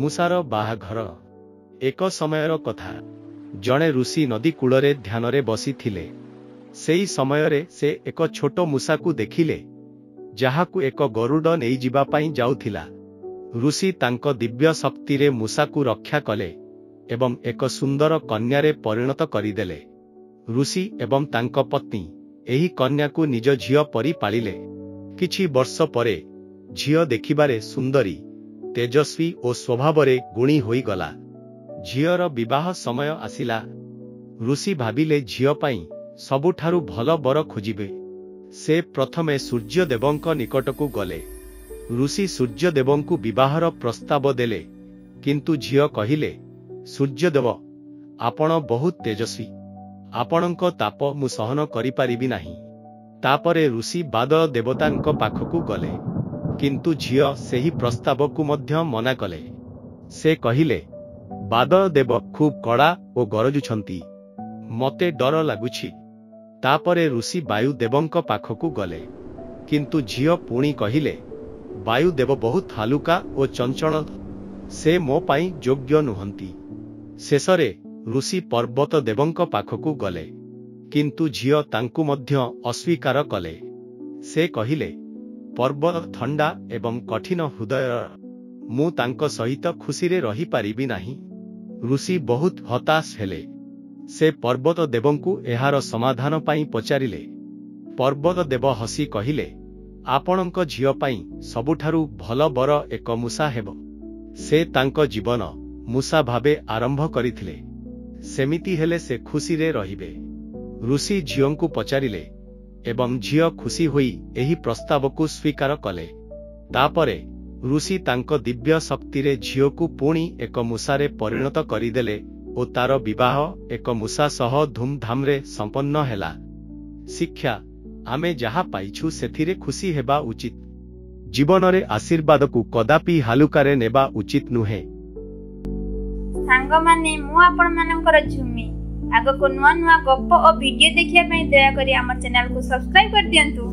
मूसार बाहाघर एक समयर कथा। जड़े ऋषि नदी कूलरे ध्यान बसी थिले। सेई समयरे से एक छोट मूसा को देखिले, जहाकू एक गरुड़ नहीं जिबा पाई जाउथिला। ऋषि तांको दिव्य शक्ति रे मूसा को रक्षा कले एवं एक सुंदर कन्यारे परिणत करिदेले। ऋषि एवं तांको पत्नी एही कन्या को निज झियो परी पालिले। किछि वर्ष परे झियो देखिबारे सुंदरी, तेजस्वी और स्वभावरे गुणी होई गला। झियर विवाह समय आसिला। ऋषि भाबिले झियो पाई सबुठारु भल बर खोजिबे। से प्रथमे सूर्यदेवंक निकटकू गले। ऋषि सूर्यदेवंकु विवाहर प्रस्ताव देले, किंतु झियो कहिले, सूर्यदेव आपण बहुत तेजस्वी, आपणक ताप मु सहन करि पारिबि नाही। तापरे ऋषि बादल देवतांक पाखकू गले, किंतु झियो सेही प्रस्ताव को मध्य मना कले। से कहिले, बादल देव खूब कड़ा और गरजुछंती, मते डर लागुछि। तापरे ऋषि वायुदेवंक पाखकू गले, किंतु झियो पुणी कहिले, वायुदेव बहुत हालुका और चंचल, से मो पाई योग्य नुहंती। शेषरे ऋषि पर्वत देवंक पाखकू गले, किंतु झियो तांकू मध्य अस्वीकार कले। से कहिले, पर्वत ठंडा एवं कठिन हृदय, मु तांको सहित खुशी रे रही पारिबि नाही। ऋषि बहुत हताश हेले। से पर्वत देवंकु एहार समाधान पाई पचारिले। पर्वत देव हसी कहिले, आपणक झियो पाई सबुठारु भल बर एक मूसा हेबो। से तांको जीवन मूसा भावे आरंभ करिथिले, सेमिति हेले से खुशी रे रहिबे। ऋषि झियोंकु पचारिले एवं झियो खुशी होई एही प्रस्ताव को स्वीकार कले। तापरे ऋषि तांको दिव्य शक्ति रे झियो को पुणी एक मूसारे परिणत करिदेले ओ तार विवाह एक मूसा सह धूमधाम रे संपन्न हेला। शिक्षा, आमे जहा पाइछु सेथिरे खुशी हेबा उचित। जीवन रे आशीर्वाद को कदापि हालुकारे नेबा उचित नुहे। सांग माने मु आपण मानकर झुमी आगो को नुआ नुआ गप्प और वीडियो देखिया पई दया करी हमर चैनल को सब्सक्राइब कर दियंतु।